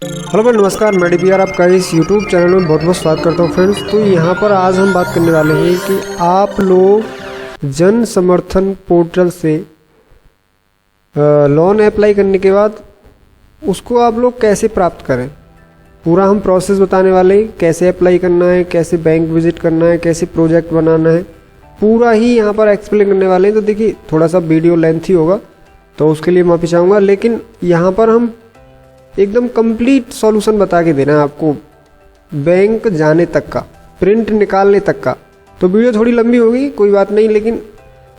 Hello friend, नमस्कार। मैं DPR आपका इस यूट्यूब चैनल में बहुत बहुत स्वागत करता हूँ फ्रेंड्स। तो यहाँ पर आज हम बात करने वाले हैं कि आप लोग जन समर्थन पोर्टल से लोन अप्लाई करने के बाद उसको आप लोग कैसे प्राप्त करें। पूरा हम प्रोसेस बताने वाले हैं, कैसे अप्लाई करना है, कैसे बैंक विजिट करना है, कैसे प्रोजेक्ट बनाना है, पूरा ही यहाँ पर एक्सप्लेन करने वाले हैं। तो देखिए, थोड़ा सा वीडियो लेंथी होगा तो उसके लिए माफ़ी चाहूँगा, लेकिन यहाँ पर हम एकदम कंप्लीट सॉल्यूशन बता के देना है आपको, बैंक जाने तक का, प्रिंट निकालने तक का। तो वीडियो थोड़ी लंबी होगी, कोई बात नहीं, लेकिन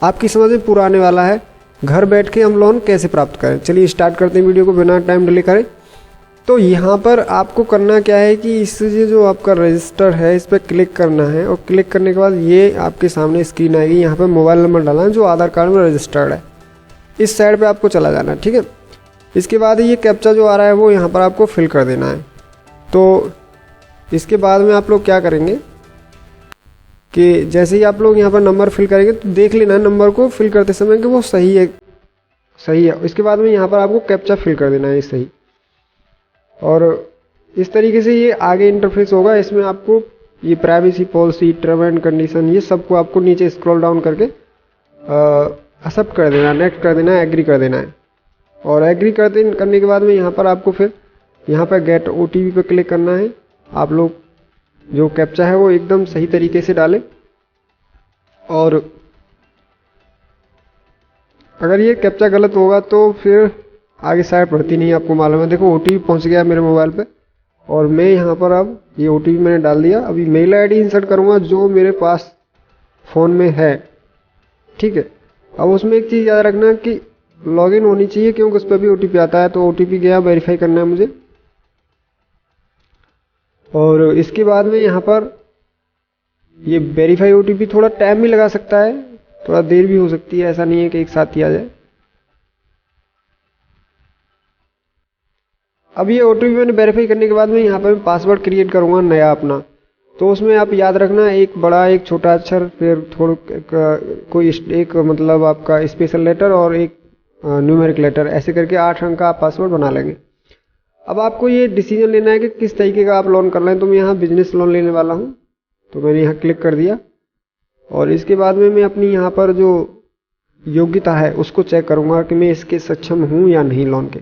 आपकी समझ में पूरा आने वाला है। घर बैठ के हम लोन कैसे प्राप्त करें। चलिए स्टार्ट करते हैं वीडियो को बिना टाइम डिले करें। तो यहाँ पर आपको करना क्या है कि इस जो आपका रजिस्टर है इस पर क्लिक करना है, और क्लिक करने के बाद ये आपके सामने स्क्रीन आएगी। यहाँ पर मोबाइल नंबर डालना है जो आधार कार्ड में रजिस्टर्ड है। इस साइड पे आपको चला जाना है, ठीक है। इसके बाद ये कैप्चा जो आ रहा है वो यहाँ पर आपको फिल कर देना है। तो इसके बाद में आप लोग क्या करेंगे कि जैसे ही आप लोग यहाँ पर नंबर फिल करेंगे तो देख लेना है नंबर को फिल करते समय कि वो सही है। इसके बाद में यहाँ पर आपको कैप्चा फिल कर देना है सही। और इस तरीके से ये आगे इंटरफेस होगा। इसमें आपको ये privacy policy, term and condition, ये सबको आपको नीचे स्क्रॉल डाउन करके एक्सेप्ट कर देना है, नेक्स्ट कर देना है, एग्री कर देना है। और एग्री करने के बाद में यहाँ पर आपको फिर यहाँ पर गेट OTP पे क्लिक करना है। आप लोग जो कैप्चा है वो एकदम सही तरीके से डालें। और अगर ये कैप्चा गलत होगा तो फिर आगे साइड बढ़ती नहीं, आपको मालूम है। देखो OTP पहुँच गया मेरे मोबाइल पे, और मैं यहाँ पर अब ये OTP मैंने डाल दिया। अभी मेल ID इंसर्ट करूँगा जो मेरे पास फ़ोन में है, ठीक है। अब उसमें एक चीज़ याद रखना कि लॉगिन होनी चाहिए, क्योंकि उस पर भी OTP आता है। तो OTP गया, वेरीफाई करना है मुझे। और इसके बाद में यहाँ पर ये वेरीफाई OTP थोड़ा टाइम भी लगा सकता है, थोड़ा देर भी हो सकती है, ऐसा नहीं है कि एक साथ ही आ जाए। अब ये OTP मैंने वेरीफाई करने के बाद में यहाँ पर मैं पासवर्ड क्रिएट करूँगा नया अपना। तो उसमें आप याद रखना, एक बड़ा एक छोटा अक्षर, फिर थोड़ा कोई एक मतलब आपका स्पेशल लेटर और एक न्यूमेरिक लेटर, ऐसे करके 8 अंक का आप पासवर्ड बना लेंगे। अब आपको ये डिसीजन लेना है कि किस तरीके का आप लोन कर रहे हैं। तो मैं यहाँ बिजनेस लोन लेने वाला हूँ, तो मैंने यहाँ क्लिक कर दिया। और इसके बाद में मैं अपनी यहाँ पर जो योग्यता है उसको चेक करूँगा कि मैं इसके सक्षम हूँ या नहीं लोन के।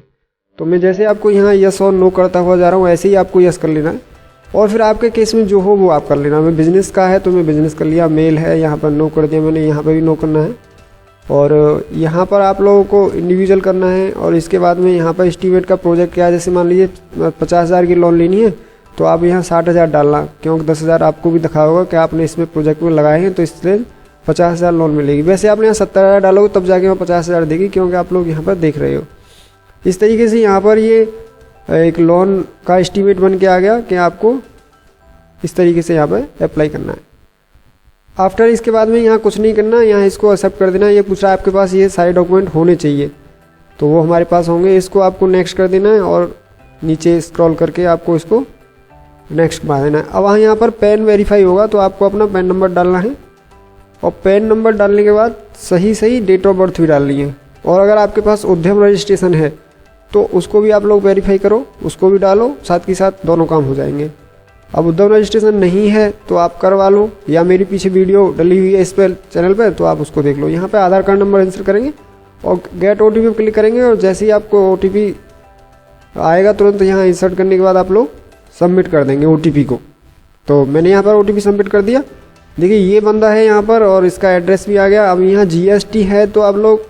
तो मैं जैसे आपको यहाँ यस और नो करता हुआ जा रहा हूँ, ऐसे ही आपको यस कर लेना है। और फिर आपके केस में जो हो वो आप कर लेना। मैं बिजनेस का है तो मैं बिजनेस कर लिया, मेल है यहाँ पर नो कर दिया मैंने, यहाँ पर भी नो करना है। और यहाँ पर आप लोगों को इंडिविजुअल करना है। और इसके बाद में यहाँ पर एस्टीमेट का प्रोजेक्ट क्या है, जैसे मान लीजिए 50,000 की लोन लेनी है तो आप यहाँ 60,000 डालना, क्योंकि 10,000 आपको भी दिखा होगा कि आपने इसमें प्रोजेक्ट में लगाए हैं, तो इससे 50,000 लोन मिलेगी। वैसे आपने यहाँ 70,000 डालोगे तब जाके वहाँ 50,000 देगी, क्योंकि आप लोग यहाँ पर देख रहे हो। इस तरीके से यहाँ पर ये एक लोन का एस्टीमेट बन के आ गया कि आपको इस तरीके से यहाँ पर अप्लाई करना है। आफ्टर इसके बाद में यहाँ कुछ नहीं करना, यहाँ इसको एक्सेप्ट कर देना। ये पूछ रहा है आपके पास ये सारे डॉक्यूमेंट होने चाहिए, तो वो हमारे पास होंगे। इसको आपको नेक्स्ट कर देना है और नीचे स्क्रॉल करके आपको इसको नेक्स्ट मार देना है। अब यहाँ पर पैन वेरीफाई होगा, तो आपको अपना पैन नंबर डालना है। और पैन नंबर डालने के बाद सही डेट ऑफ बर्थ भी डालनी है। और अगर आपके पास उद्यम रजिस्ट्रेशन है तो उसको भी आप लोग वेरीफाई करो, उसको भी डालो, साथ के साथ दोनों काम हो जाएंगे। अब उद्यम रजिस्ट्रेशन नहीं है तो आप करवा लो, या मेरी पीछे वीडियो डली हुई है इस पर चैनल पर, तो आप उसको देख लो। यहाँ पे आधार कार्ड नंबर इंसर्ट करेंगे और गेट OTP पे क्लिक करेंगे। और जैसे ही आपको OTP आएगा तुरंत यहाँ इंसर्ट करने के बाद आप लोग सबमिट कर देंगे OTP को। तो मैंने यहाँ पर OTP सबमिट कर दिया। देखिए ये बंदा है यहाँ पर, और इसका एड्रेस भी आ गया। अब यहाँ GST है तो आप लोग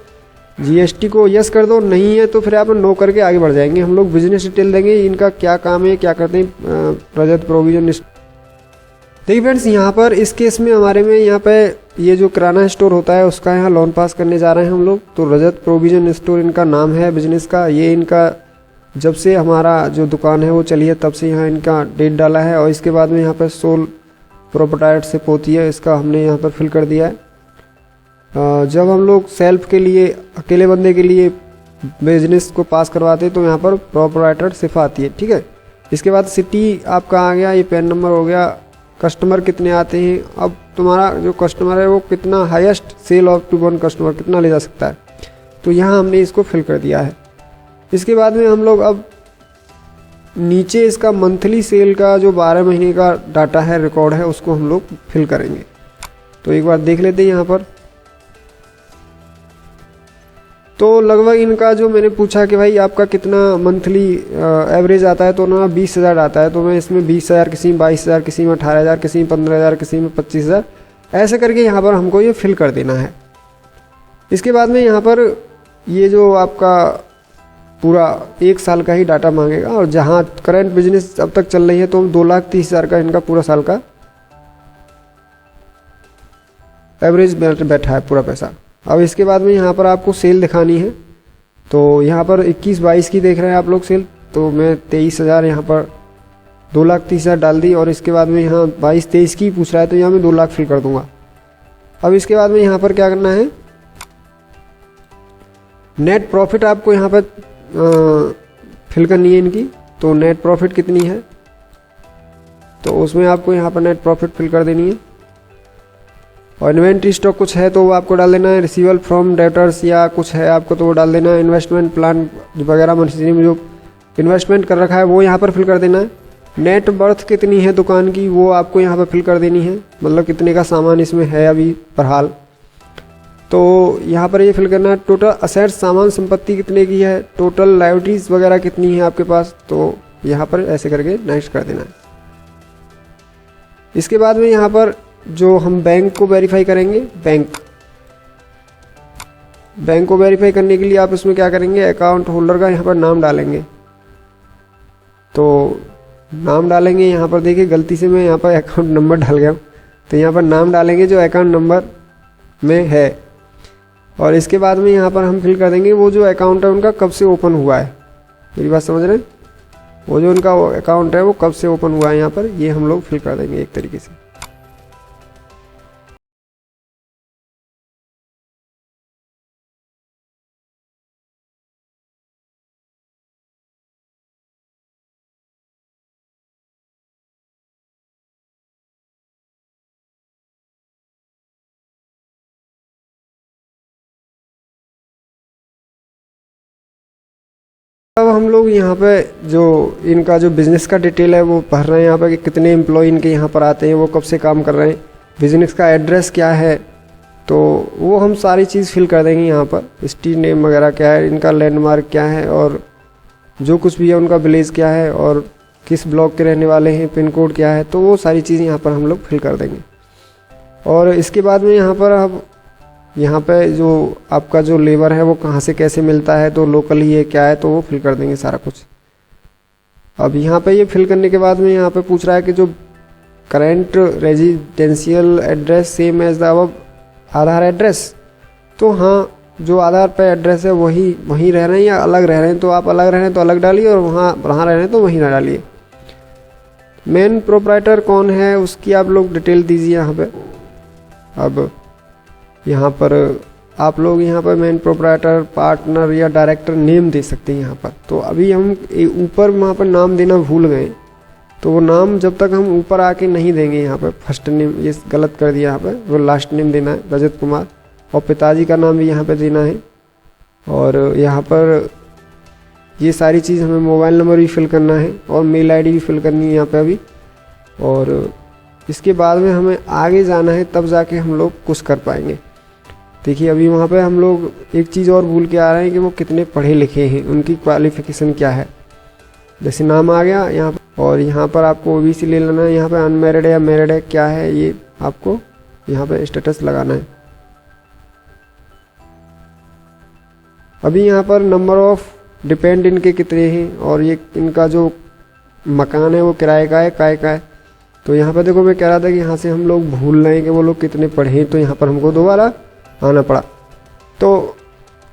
GST को यस कर दो, नहीं है तो फिर आप नो करके आगे बढ़ जाएंगे। हम लोग बिजनेस डिटेल देंगे, इनका क्या काम है, क्या करते हैं, रजत प्रोविजन। देखिए फ्रेंड्स, यहाँ पर इस केस में हमारे में यहाँ पे ये जो किराना स्टोर होता है उसका यहाँ लोन पास करने जा रहे हैं हम लोग। तो रजत प्रोविजन स्टोर इनका नाम है बिजनेस का। ये इनका जब से हमारा जो दुकान है वो चली है तब से यहाँ इनका डेट डाला है। और इसके बाद में यहाँ पर सोल प्रोप्राइटरशिप होती है, इसका हमने यहाँ पर फिल कर दिया है। जब हम लोग सेल्फ के लिए, अकेले बंदे के लिए बिजनेस को पास करवाते हैं तो यहाँ पर प्रोप्राइटरशिप आती है, ठीक है। इसके बाद सिटी आपका आ गया, ये पैन नंबर हो गया। कस्टमर कितने आते हैं, अब तुम्हारा जो कस्टमर है वो कितना highest sale of to one customer कितना ले जा सकता है, तो यहाँ हमने इसको फिल कर दिया है। इसके बाद में हम लोग अब नीचे इसका मंथली सेल का जो 12 महीने का डाटा है, रिकॉर्ड है, उसको हम लोग फिल करेंगे। तो एक बार देख लेते हैं यहाँ पर। तो लगभग इनका जो मैंने पूछा कि भाई आपका कितना मंथली एवरेज आता है, तो ना 20,000 आता है। तो मैं इसमें 20,000 किसी में, 22,000 किसी में, 18,000 किसी में, 15,000 किसी में, 25,000 ऐसे करके यहाँ पर हमको ये फिल कर देना है। इसके बाद में यहाँ पर ये जो आपका पूरा 1 साल का ही डाटा मांगेगा, और जहाँ करंट बिजनेस अब तक चल रही है तो 2,30,000 का इनका पूरा साल का एवरेज बैठा है पूरा पैसा। अब इसके बाद में यहाँ पर आपको सेल दिखानी है। तो यहाँ पर 21-22 की देख रहे हैं आप लोग सेल, तो मैं 23,000 यहाँ पर 2,30,000 डाल दी, और इसके बाद में यहाँ 22-23 की पूछ रहा है तो यहाँ मैं 2 लाख फिल कर दूंगा। अब इसके बाद में यहाँ पर क्या करना है, नेट प्रॉफिट आपको यहाँ पर फिल करनी है इनकी। तो नेट प्रॉफिट कितनी है, तो उसमें आपको यहाँ पर नेट प्रॉफिट फिल कर देनी है। और इन्वेंट्री स्टॉक कुछ है तो वो आपको डाल देना है। रिसीवल फ्रॉम डेटर्स या कुछ है आपको तो वो डाल देना है। इन्वेस्टमेंट प्लान वगैरह मशीनरी में जो इन्वेस्टमेंट कर रखा है वो यहाँ पर फिल कर देना है। नेट वर्थ कितनी है दुकान की, वो आपको यहाँ पर फिल कर देनी है, मतलब कितने का सामान इसमें है अभी बहरहाल। तो यहाँ पर ये फिल करना है। टोटल असेट्स, सामान संपत्ति कितने की है, टोटल लायबिलिटीज़ वगैरह कितनी है आपके पास, तो यहाँ पर ऐसे करके नेक्स्ट कर देना है। इसके बाद में यहाँ पर जो हम बैंक को वेरीफाई करेंगे, बैंक को वेरीफाई करने के लिए आप इसमें क्या करेंगे, अकाउंट होल्डर का यहाँ पर नाम डालेंगे। तो नाम डालेंगे, यहाँ पर देखिए गलती से मैं यहाँ पर अकाउंट नंबर डाल गया हूँ, तो यहाँ पर नाम डालेंगे जो अकाउंट नंबर में है। और इसके बाद में यहाँ पर हम फिल कर देंगे वो जो अकाउंट है उनका कब से ओपन हुआ है। मेरी बात समझ रहे हैं, वो जो उनका अकाउंट है वो कब से ओपन हुआ है, यहाँ पर ये हम लोग फिल कर देंगे एक तरीके से। अब हम लोग यहाँ पे जो इनका जो बिज़नेस का डिटेल है वो भर रहे हैं यहाँ पर, कि कितने एम्प्लॉय इनके यहाँ पर आते हैं, वो कब से काम कर रहे हैं, बिज़नेस का एड्रेस क्या है, तो वो हम सारी चीज़ फिल कर देंगे यहाँ पर। स्ट्रीट नेम वगैरह क्या है, इनका लैंडमार्क क्या है, और जो कुछ भी है उनका विलेज क्या है, और किस ब्लॉक के रहने वाले हैं, पिन कोड क्या है, तो वो सारी चीज़ यहाँ पर हम लोग फिल कर देंगे। और इसके बाद में यहाँ पर अब यहाँ पे जो आपका जो लेबर है वो कहाँ से कैसे मिलता है, तो लोकल ही है क्या है, तो वो फिल कर देंगे सारा कुछ। अब यहाँ पे ये फिल करने के बाद में यहाँ पे पूछ रहा है कि जो current residential address same as the above Aadhaar address. तो हाँ, जो आधार पे एड्रेस है वहीं रह रहे हैं या अलग रह रहे हैं, तो आप अलग रह रहे हैं तो अलग डालिए, और वहाँ रह रहे हैं तो वहीं ना डालिए। मेन प्रोप्राइटर कौन है उसकी आप लोग डिटेल दीजिए यहाँ पे। अब यहाँ पर आप लोग यहाँ पर मेन प्रोप्राइटर, पार्टनर या डायरेक्टर नेम दे सकते हैं यहाँ पर। तो अभी हम ऊपर वहाँ पर नाम देना भूल गए, तो वो नाम जब तक हम ऊपर आके नहीं देंगे यहाँ पर, फर्स्ट नेम ये गलत कर दिया यहाँ पर, वो लास्ट नेम देना है रजत कुमार, और पिताजी का नाम भी यहाँ पर देना है। और यहाँ पर ये सारी चीज़ हमें मोबाइल नंबर भी फिल करना है, और मेल आईडी भी फिल करनी है यहाँ पे अभी। और इसके बाद में हमें आगे जाना है, तब जाके हम लोग कुछ कर पाएंगे। देखिए अभी वहाँ पे हम लोग एक चीज़ और भूल के आ रहे हैं कि वो कितने पढ़े लिखे हैं, उनकी क्वालिफिकेशन क्या है। जैसे नाम आ गया यहाँ पर, और यहाँ पर आपको ओबीसी ले लेना है। यहाँ पे अनमैरिड है या मैरिड है क्या है, ये आपको यहाँ पे स्टेटस लगाना है। अभी यहाँ पर नंबर ऑफ डिपेंड इनके कितने हैं, और ये इनका जो मकान है वो किराए का है, काय का है। तो यहाँ पर देखो मैं कह रहा था कि यहाँ से हम लोग भूल रहे हैं कि वो लोग कितने पढ़े हैं, तो यहाँ पर हमको दोबारा आना पड़ा। तो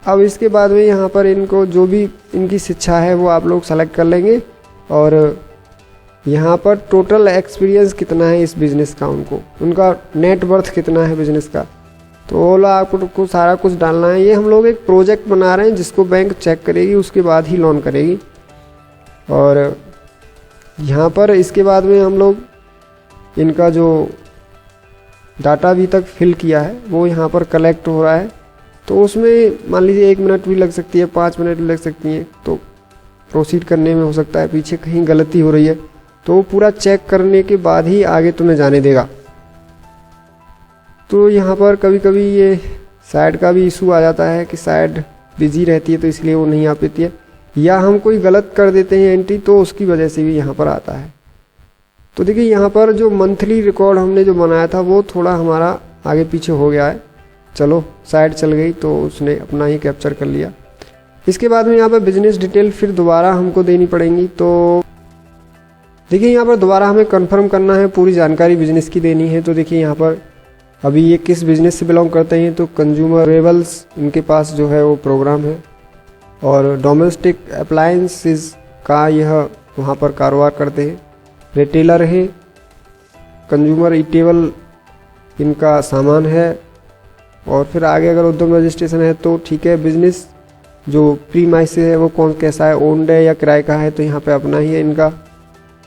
अब इसके बाद में यहाँ पर इनको जो भी इनकी शिक्षा है वो आप लोग सेलेक्ट कर लेंगे, और यहाँ पर टोटल एक्सपीरियंस कितना है इस बिज़नेस का, उनका नेट वर्थ कितना है बिज़नेस का, तो ओला आपको सारा कुछ डालना है। ये हम लोग एक प्रोजेक्ट बना रहे हैं जिसको बैंक चेक करेगी, उसके बाद ही लोन करेगी। और यहाँ पर इसके बाद में हम लोग इनका जो डाटा अभी तक फिल किया है वो यहाँ पर कलेक्ट हो रहा है। तो उसमें मान लीजिए 1 मिनट भी लग सकती है, 5 मिनट भी लग सकती हैं। तो प्रोसीड करने में हो सकता है पीछे कहीं गलती हो रही है, तो वो पूरा चेक करने के बाद ही आगे तुम्हें जाने देगा। तो यहाँ पर कभी कभी ये साइड का भी इशू आ जाता है कि साइड बिजी रहती है तो इसलिए वो नहीं आ पाती है, या हम कोई गलत कर देते हैं एंट्री तो उसकी वजह से भी यहाँ पर आता है। तो देखिए यहाँ पर जो मंथली रिकॉर्ड हमने जो बनाया था वो थोड़ा हमारा आगे पीछे हो गया है। चलो साइड चल गई तो उसने अपना ही कैप्चर कर लिया। इसके बाद में यहाँ पर बिजनेस डिटेल फिर दोबारा हमको देनी पड़ेंगी। तो देखिए यहाँ पर दोबारा हमें कंफर्म करना है, पूरी जानकारी बिजनेस की देनी है। तो देखिए यहाँ पर अभी ये किस बिजनेस से बिलोंग करते हैं, तो कंज्यूमरेबल्स इनके पास जो है वो प्रोग्राम है, और डोमेस्टिक अप्लायंसेस का यह वहाँ पर कारोबार करते हैं। रिटेलर है, कंज्यूमर ईटेबल इनका सामान है, और फिर आगे अगर उद्यम रजिस्ट्रेशन है तो ठीक है। बिजनेस जो प्रीमाइस है वो कौन कैसा है, ओन्ड है या किराए का है, तो यहाँ पे अपना ही है इनका।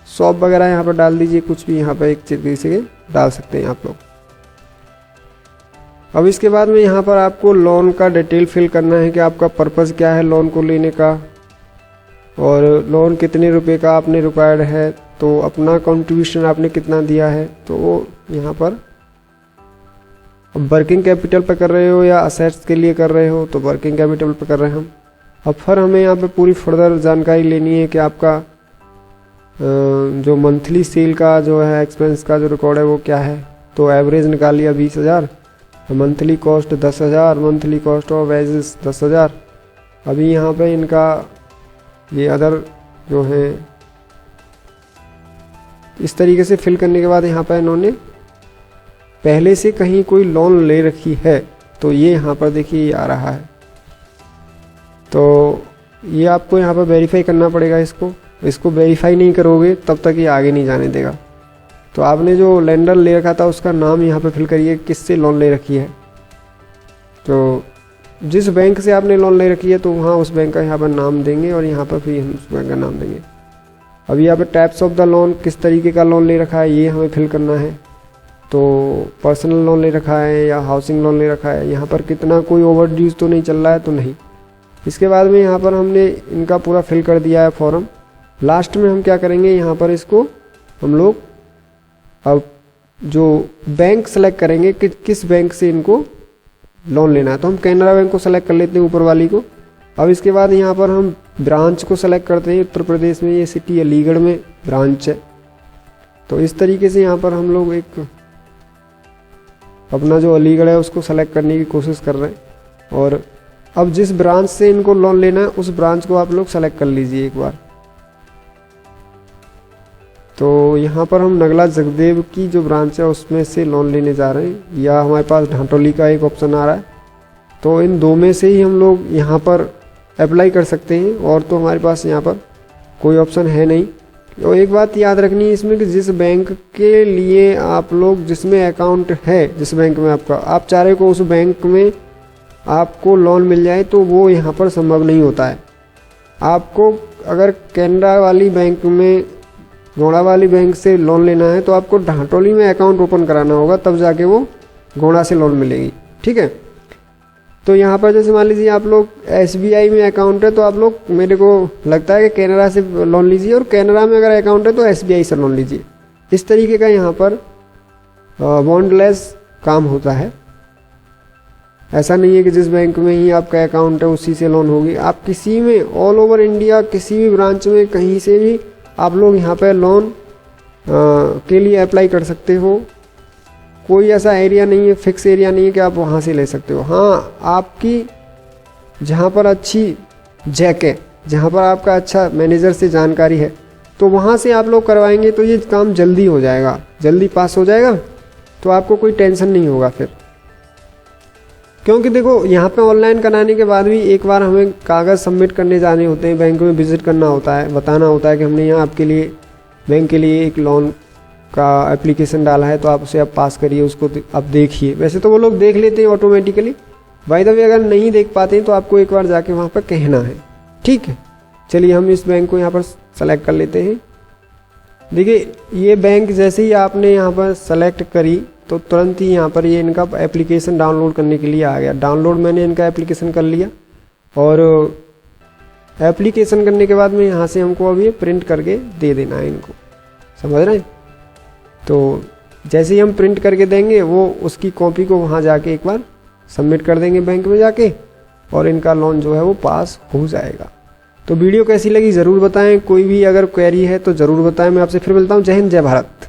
शॉप वगैरह यहाँ पर डाल दीजिए, कुछ भी यहाँ पे एक तरीके से डाल सकते हैं आप लोग। अब इसके बाद में यहाँ पर आपको लोन का डिटेल फिल करना है कि आपका पर्पज़ क्या है लोन को लेने का, और लोन कितने रुपए का आपने रिक्वायर्ड है, तो अपना कंट्रीब्यूशन आपने कितना दिया है। तो वो यहाँ पर वर्किंग कैपिटल पे कर रहे हो या असेट्स के लिए कर रहे हो, तो वर्किंग कैपिटल पे कर रहे हैं हम। अब फिर हमें यहाँ पे पूरी फर्दर जानकारी लेनी है कि आपका जो मंथली सेल का जो है एक्सपेंस का जो रिकॉर्ड है वो क्या है। तो एवरेज निकाल लिया 20,000, monthly cost 10,000, monthly cost of wages 10,000। अभी यहाँ पे इनका ये अदर जो है इस तरीके से फिल करने के बाद यहाँ पर इन्होंने पहले से कहीं कोई लोन ले रखी है, तो ये यहाँ पर देखिए आ रहा है। तो ये आपको यहाँ पर वेरीफाई करना पड़ेगा। इसको वेरीफाई नहीं करोगे तब तक ये आगे नहीं जाने देगा। तो आपने जो लेंडर ले रखा था उसका नाम यहाँ पे फिल करिए, किससे लोन ले रखी है। तो जिस बैंक से आपने लोन ले रखी है तो वहाँ उस बैंक का यहाँ पर नाम देंगे, और यहाँ पर फिर हम उस बैंक का नाम देंगे। अब यहाँ पे टाइप्स ऑफ द लोन, किस तरीके का लोन ले रखा है ये हमें फिल करना है। तो पर्सनल लोन ले रखा है या हाउसिंग लोन ले रखा है, यहाँ पर कितना कोई ओवर ड्यूज तो नहीं चल रहा है, तो नहीं। इसके बाद में यहाँ पर हमने इनका पूरा फिल कर दिया है फॉर्म। लास्ट में हम क्या करेंगे, यहाँ पर इसको हम लोग अब जो बैंक सेलेक्ट करेंगे कि किस बैंक से इनको लोन लेना है। तो हम कैनरा बैंक को सेलेक्ट कर लेते हैं ऊपर वाली को। अब इसके बाद यहाँ पर हम ब्रांच को सेलेक्ट करते हैं। उत्तर प्रदेश में ये सिटी अलीगढ़ में ब्रांच है। तो इस तरीके से यहाँ पर हम लोग एक अपना जो अलीगढ़ है उसको सेलेक्ट करने की कोशिश कर रहे हैं। और अब जिस ब्रांच से इनको लोन लेना है उस ब्रांच को आप लोग सेलेक्ट कर लीजिए एक बार। तो यहाँ पर हम नगला जगदेव की जो ब्रांच है उसमें से लोन लेने जा रहे हैं, या हमारे पास ढांटोली का एक ऑप्शन आ रहा है। तो इन दो में से ही हम लोग यहाँ पर अप्लाई कर सकते हैं, और तो हमारे पास यहाँ पर कोई ऑप्शन है नहीं। तो एक बात याद रखनी है इसमें कि जिस बैंक के लिए आप लोग जिसमें अकाउंट है, जिस बैंक में आपका, आप चाह रहे हो उस बैंक में आपको लोन मिल जाए, तो वो यहाँ पर संभव नहीं होता है। आपको अगर कैनरा वाली बैंक में, गोड़ा वाली बैंक से लोन लेना है तो आपको ढांटोली में अकाउंट ओपन कराना होगा, तब जाके वो गोड़ा से लोन मिलेगी। ठीक है। तो यहाँ पर जैसे मान लीजिए आप लोग SBI में अकाउंट है, तो आप लोग, मेरे को लगता है कि कैनरा से लोन लीजिए, और कैनरा में अगर अकाउंट है तो SBI से लोन लीजिए। इस तरीके का यहाँ पर बॉन्डलेस काम होता है। ऐसा नहीं है कि जिस बैंक में ही आपका अकाउंट है उसी से लोन होगी। आप किसी में, ऑल ओवर इंडिया किसी भी ब्रांच में कहीं से भी आप लोग यहाँ पर लोन के लिए अप्लाई कर सकते हो। कोई ऐसा एरिया नहीं है, फिक्स एरिया नहीं है कि आप वहाँ से ले सकते हो। हाँ, आपकी जहाँ पर अच्छी जैक है, जहाँ पर आपका अच्छा मैनेजर से जानकारी है, तो वहाँ से आप लोग करवाएंगे तो ये काम जल्दी हो जाएगा, जल्दी पास हो जाएगा। तो आपको कोई टेंशन नहीं होगा फिर। क्योंकि देखो यहाँ पे ऑनलाइन कराने के बाद भी एक बार हमें कागज़ सबमिट करने जाने होते हैं, बैंक में विजिट करना होता है, बताना होता है कि हमने यहाँ आपके लिए बैंक के लिए एक लोन का एप्लीकेशन डाला है, तो आप उसे अब पास करिए, उसको अब देखिए। वैसे तो वो लोग देख लेते हैं ऑटोमेटिकली। बाय द वे अगर नहीं देख पाते हैं तो आपको एक बार जाके वहाँ पर कहना है। ठीक है। चलिए हम इस बैंक को यहाँ पर सेलेक्ट कर लेते हैं। देखिए ये बैंक जैसे ही आपने यहाँ पर सेलेक्ट करी तो तुरंत ही यहाँ पर ये इनका एप्लीकेशन डाउनलोड करने के लिए आ गया। डाउनलोड मैंने इनका एप्लीकेशन कर लिया, और एप्लीकेशन करने के बाद में यहाँ से हमको अब ये प्रिंट करके दे देना है इनको, समझ रहे हैं। तो जैसे ही हम प्रिंट करके देंगे वो उसकी कॉपी को वहाँ जाके एक बार सबमिट कर देंगे बैंक में जाके, और इनका लोन जो है वो पास हो जाएगा। तो वीडियो कैसी लगी ज़रूर बताएं, कोई भी अगर क्वेरी है तो ज़रूर बताएं। मैं आपसे फिर मिलता हूँ। जय हिंद, जय भारत।